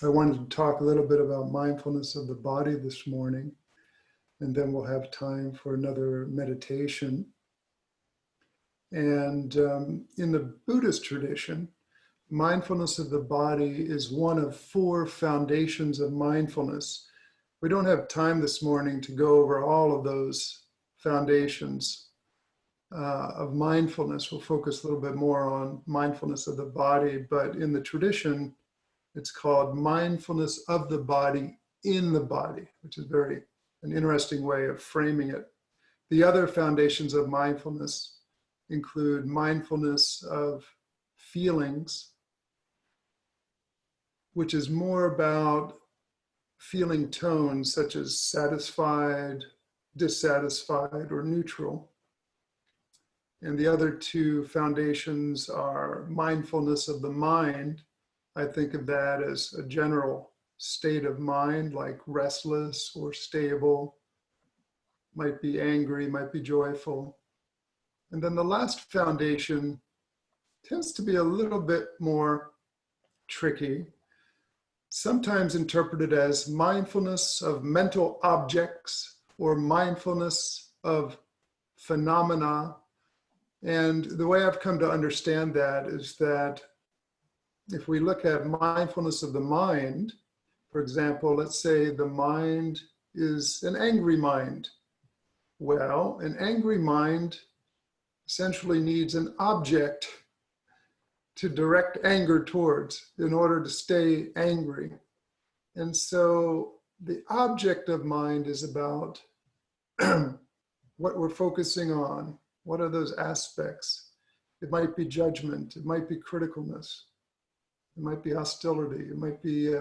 I wanted to talk a little bit about mindfulness of the body this morning, and then we'll have time for another meditation. And in the Buddhist tradition, mindfulness of the body is one of 4 foundations of mindfulness. We don't have time this morning to go over all of those foundations of mindfulness. We'll focus a little bit more on mindfulness of the body, but in the tradition, it's called mindfulness of the body in the body, which is an interesting way of framing it. The other foundations of mindfulness include mindfulness of feelings, which is more about feeling tones such as satisfied, dissatisfied, or neutral. And the other 2 foundations are mindfulness of the mind. I think of that as a general state of mind, like restless or stable, might be angry, might be joyful. And then the last foundation tends to be a little bit more tricky, sometimes interpreted as mindfulness of mental objects or mindfulness of phenomena. And the way I've come to understand that is that if we look at mindfulness of the mind, for example, let's say the mind is an angry mind. Well, an angry mind essentially needs an object to direct anger towards in order to stay angry. And so the object of mind is about what we're focusing on. What are those aspects? It might be judgment, it might be criticalness, it might be hostility, it might be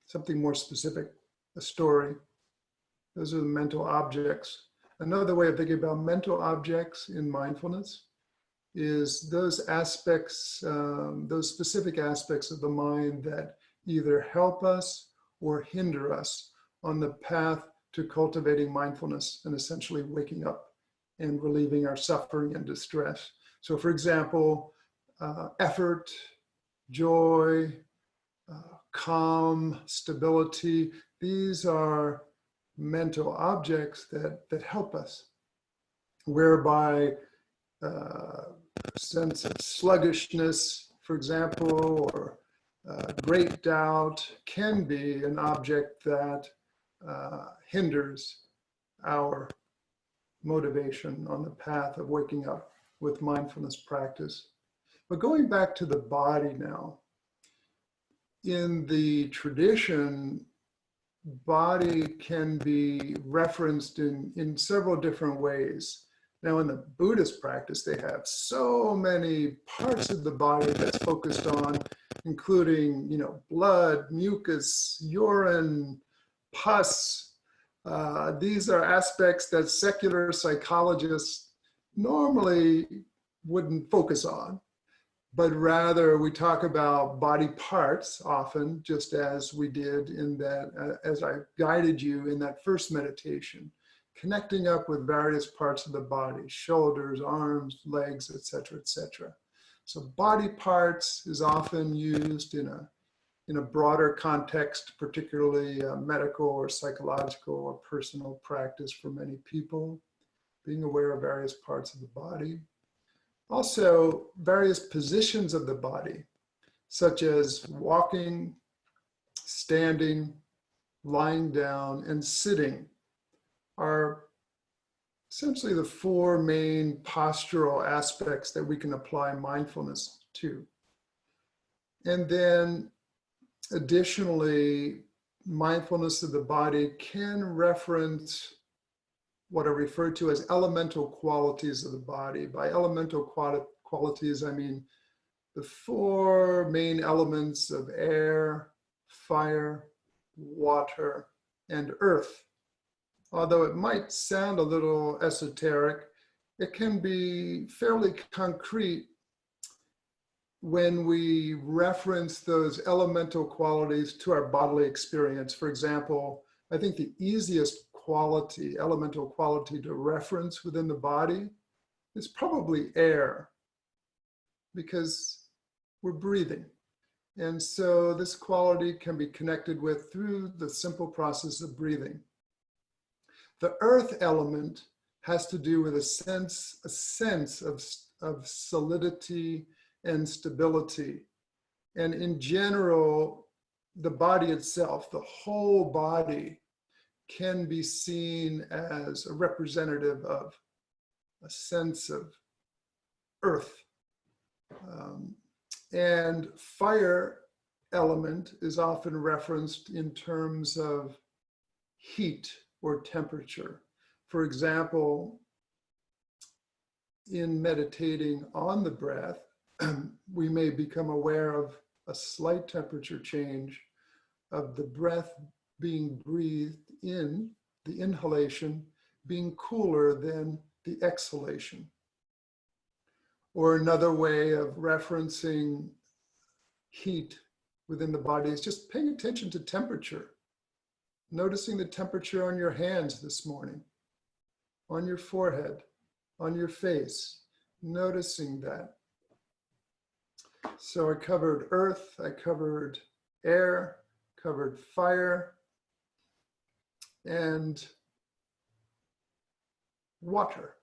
something more specific, a story. Those are the mental objects. Another way of thinking about mental objects in mindfulness is those aspects, those specific aspects of the mind that either help us or hinder us on the path to cultivating mindfulness and essentially waking up and relieving our suffering and distress. So for example, effort, joy, calm, stability, these are mental objects that help us, whereby sense of sluggishness, for example, or great doubt can be an object that hinders our motivation on the path of waking up with mindfulness practice. But going back to the body now, in the tradition, body can be referenced in several different ways. Now in the Buddhist practice, they have so many parts of the body that's focused on, including, blood, mucus, urine, pus. These are aspects that secular psychologists normally wouldn't focus on, but rather we talk about body parts often, just as we did in that, as I guided you in that first meditation, connecting up with various parts of the body, shoulders, arms, legs, etc., etc. So body parts is often used in a broader context, particularly medical or psychological or personal practice for many people, being aware of various parts of the body. Also, various positions of the body, such as walking, standing, lying down, and sitting, are essentially the 4 main postural aspects that we can apply mindfulness to. And then additionally, mindfulness of the body can reference what are referred to as elemental qualities of the body. By elemental qualities, I mean the 4 main elements of air, fire, water, and earth. Although it might sound a little esoteric, it can be fairly concrete when we reference those elemental qualities to our bodily experience. For example, I think the easiest elemental quality to reference within the body is probably air, because we're breathing. And so this quality can be connected with through the simple process of breathing. The earth element has to do with a sense of solidity and stability. And in general, the body itself, the whole body, can be seen as a representative of a sense of earth. And fire element is often referenced in terms of heat or temperature. For example, in meditating on the breath, we may become aware of a slight temperature change of the breath being breathed in, the inhalation being cooler than the exhalation. Or another way of referencing heat within the body is just paying attention to temperature. Noticing the temperature on your hands this morning, on your forehead, on your face, noticing that. So I covered earth, I covered air, covered fire, and water.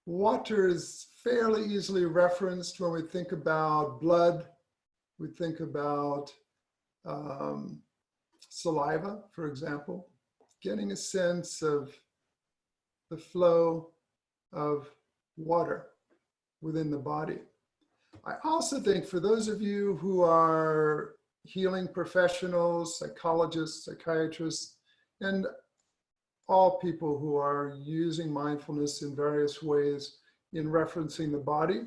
Water is fairly easily referenced when we think about blood, we think about saliva, for example, getting a sense of the flow of water within the body. I also think for those of you who are healing professionals, psychologists, psychiatrists, and all people who are using mindfulness in various ways in referencing the body,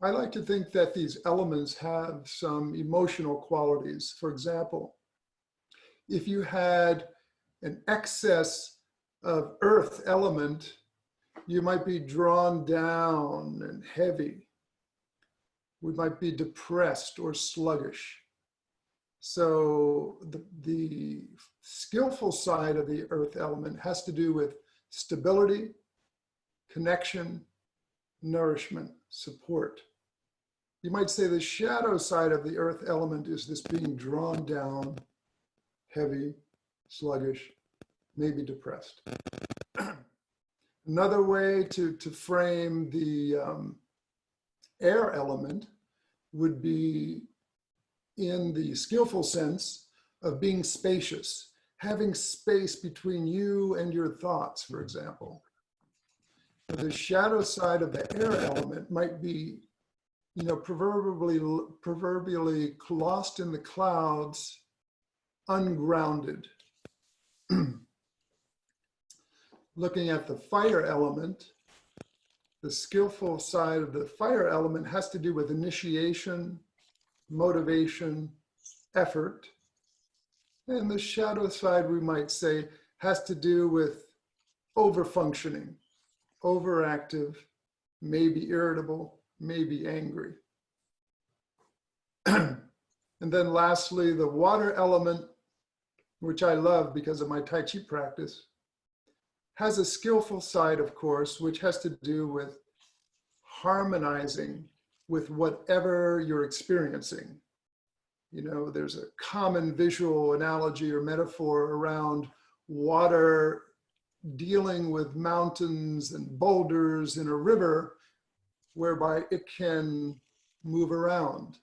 I like to think that these elements have some emotional qualities. For example, if you had an excess of earth element, you might be drawn down and heavy. We might be depressed or sluggish. So the skillful side of the earth element has to do with stability, connection, nourishment, support. You might say the shadow side of the earth element is this being drawn down, heavy, sluggish, maybe depressed. Another way to frame the air element would be in the skillful sense of being spacious, having space between you and your thoughts, for example. The shadow side of the air element might be, proverbially lost in the clouds, ungrounded. Looking at the fire element, the skillful side of the fire element has to do with initiation, motivation, effort. And the shadow side, we might say, has to do with over-functioning, overactive, maybe irritable, maybe angry. And then lastly, the water element, which I love because of my Tai Chi practice, has a skillful side, of course, which has to do with harmonizing with whatever you're experiencing. There's a common visual analogy or metaphor around water dealing with mountains and boulders in a river, whereby it can move around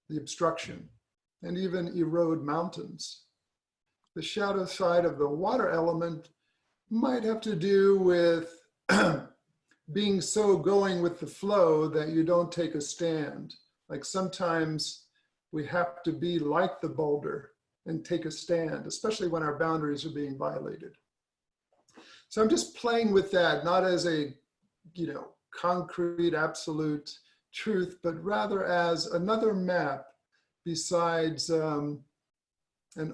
the obstruction and even erode mountains. The shadow side of the water element might have to do with being so going with the flow that you don't take a stand. Like sometimes we have to be like the boulder and take a stand, especially when our boundaries are being violated. So I'm just playing with that, not as a, concrete, absolute truth, but rather as another map besides an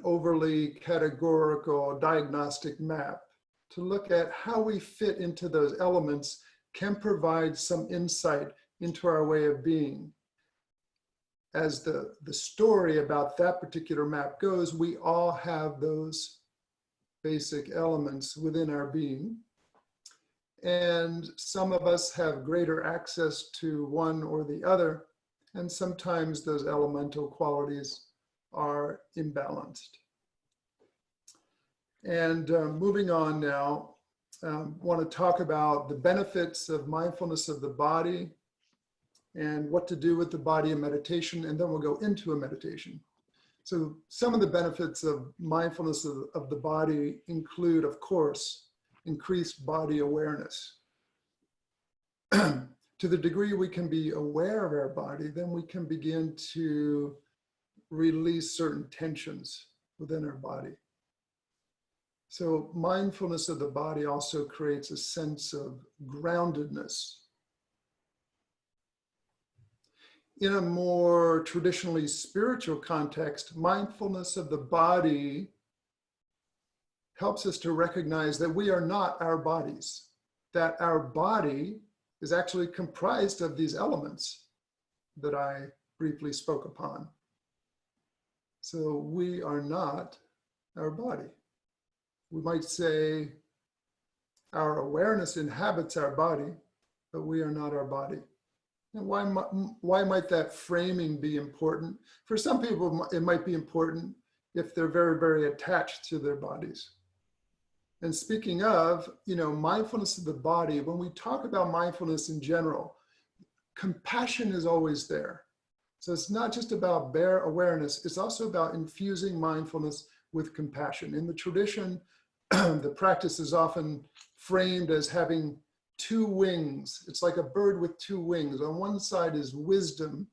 overly categorical diagnostic map, to look at how we fit into those elements can provide some insight into our way of being. As the story about that particular map goes, we all have those basic elements within our being. And some of us have greater access to one or the other, And sometimes those elemental qualities are imbalanced. And moving on now, want to talk about the benefits of mindfulness of the body and what to do with the body in meditation, and then we'll go into a meditation. So some of the benefits of mindfulness of the body include, of course, increased body awareness. To the degree we can be aware of our body, then we can begin to release certain tensions within our body. So mindfulness of the body also creates a sense of groundedness. In a more traditionally spiritual context, mindfulness of the body helps us to recognize that we are not our bodies, that our body is actually comprised of these elements that I briefly spoke upon. So we are not our body. We might say our awareness inhabits our body, but we are not our body. And why might that framing be important? For some people, it might be important if they're very, very attached to their bodies. And speaking of, mindfulness of the body, when we talk about mindfulness in general, compassion is always there. So it's not just about bare awareness, it's also about infusing mindfulness with compassion. In the tradition, the practice is often framed as having two wings. It's like a bird with two wings. On one side is wisdom,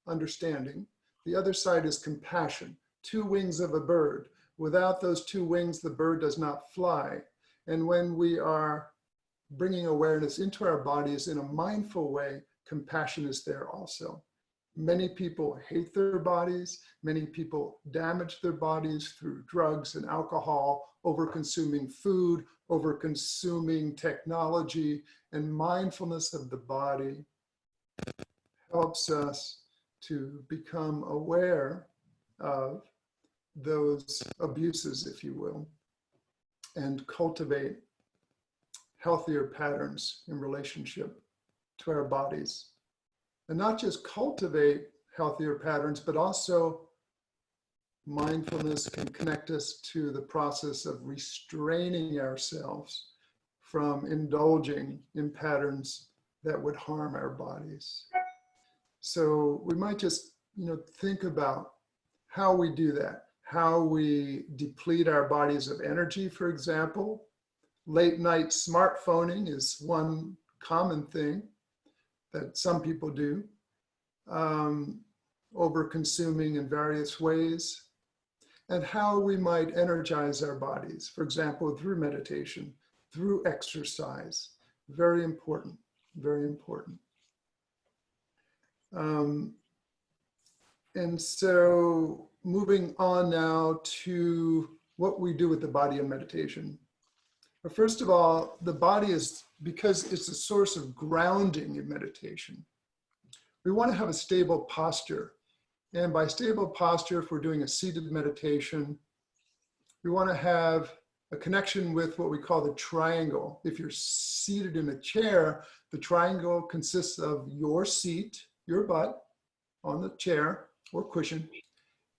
understanding. The other side is compassion, two wings of a bird. Without those two wings, the bird does not fly. And when we are bringing awareness into our bodies in a mindful way, compassion is there also. Many people hate their bodies. Many people damage their bodies through drugs and alcohol, over-consuming food, over-consuming technology, and mindfulness of the body helps us to become aware of those abuses, if you will, and cultivate healthier patterns in relationship to our bodies. And not just cultivate healthier patterns, but also mindfulness can connect us to the process of restraining ourselves from indulging in patterns that would harm our bodies. So we might just, think about how we do that, how we deplete our bodies of energy, for example. Late night smartphoning is one common thing that some people do, over-consuming in various ways, and how we might energize our bodies, for example, through meditation, through exercise. Very important, very important. And so moving on now to what we do with the body in meditation. But first of all, the body is, because it's a source of grounding in meditation, we want to have a stable posture. And by stable posture, if we're doing a seated meditation, we want to have a connection with what we call the triangle. If you're seated in a chair, the triangle consists of your seat, your butt on the chair or cushion,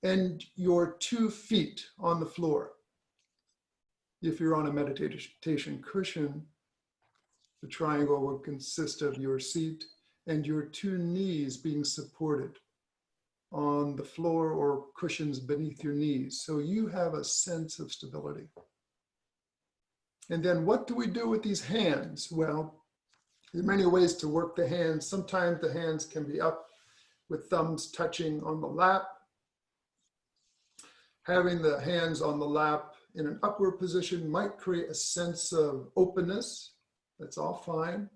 and your 2 feet on the floor. If you're on a meditation cushion, the triangle will consist of your seat and your 2 knees being supported on the floor or cushions beneath your knees. So you have a sense of stability. And then what do we do with these hands? Well, there are many ways to work the hands. Sometimes the hands can be up with thumbs touching on the lap. Having the hands on the lap in an upward position might create a sense of openness. That's all fine.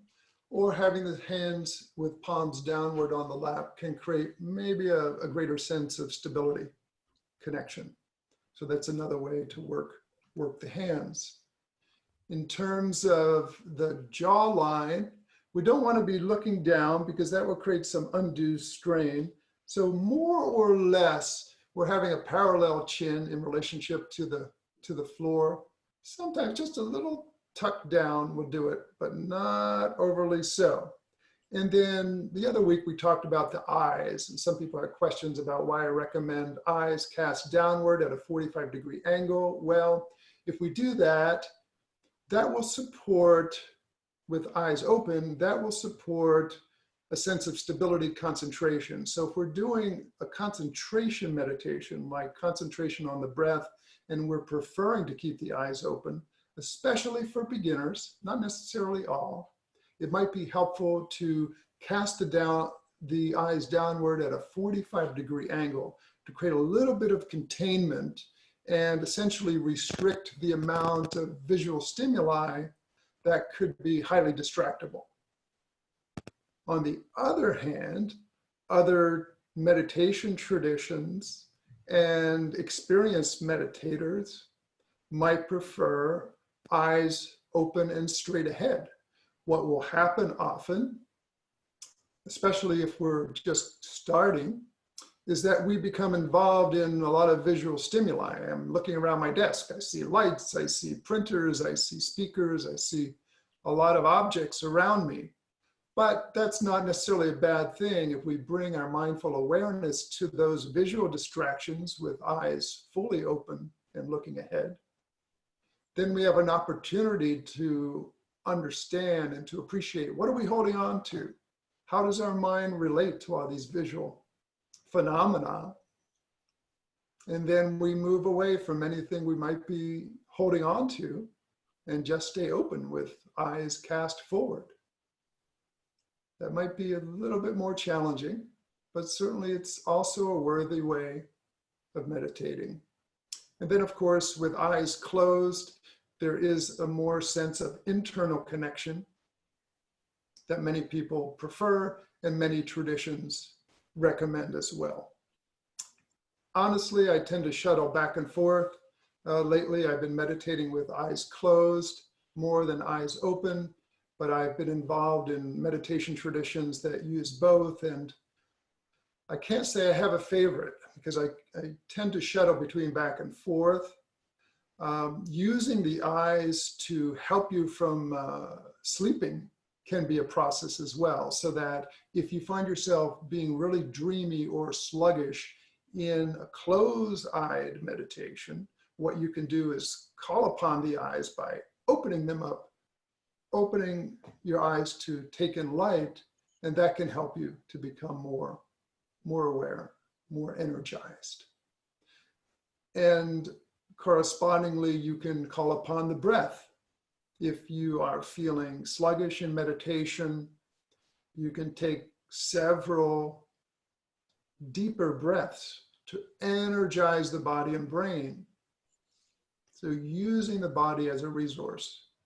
Or having the hands with palms downward on the lap can create maybe a greater sense of stability, connection. So that's another way to work the hands. In terms of the jawline, we don't want to be looking down because that will create some undue strain. So more or less, we're having a parallel chin in relationship to the floor. Sometimes just a little tuck down will do it, but not overly so. And then the other week we talked about the eyes, and some people had questions about why I recommend eyes cast downward at a 45-degree angle. Well, if we do that, that will support, with eyes open, that will support a sense of stability, concentration. So if we're doing a concentration meditation, like concentration on the breath, and we're preferring to keep the eyes open, especially for beginners, not necessarily all, it might be helpful to cast the eyes downward at a 45-degree angle to create a little bit of containment and essentially restrict the amount of visual stimuli that could be highly distractible. On the other hand, other meditation traditions and experienced meditators might prefer eyes open and straight ahead. What will happen often, especially if we're just starting, is that we become involved in a lot of visual stimuli. I'm looking around my desk. I see lights, I see printers, I see speakers, I see a lot of objects around me. But that's not necessarily a bad thing if we bring our mindful awareness to those visual distractions with eyes fully open and looking ahead. Then we have an opportunity to understand and to appreciate, what are we holding on to? How does our mind relate to all these visual phenomena? And then we move away from anything we might be holding on to and just stay open with eyes cast forward. That might be a little bit more challenging, but certainly it's also a worthy way of meditating. And then, of course, with eyes closed, there is a more sense of internal connection that many people prefer and many traditions recommend as well. Honestly, I tend to shuttle back and forth. Lately, I've been meditating with eyes closed more than eyes open, but I've been involved in meditation traditions that use both. And I can't say I have a favorite because I tend to shuttle between back and forth. Using the eyes to help you from sleeping can be a process as well, so that if you find yourself being really dreamy or sluggish in a closed-eyed meditation, what you can do is call upon the eyes by opening them up, opening your eyes to take in light, and that can help you to become more aware, more energized. And correspondingly, you can call upon the breath. If you are feeling sluggish in meditation, you can take several deeper breaths to energize the body and brain. So using the body as a resource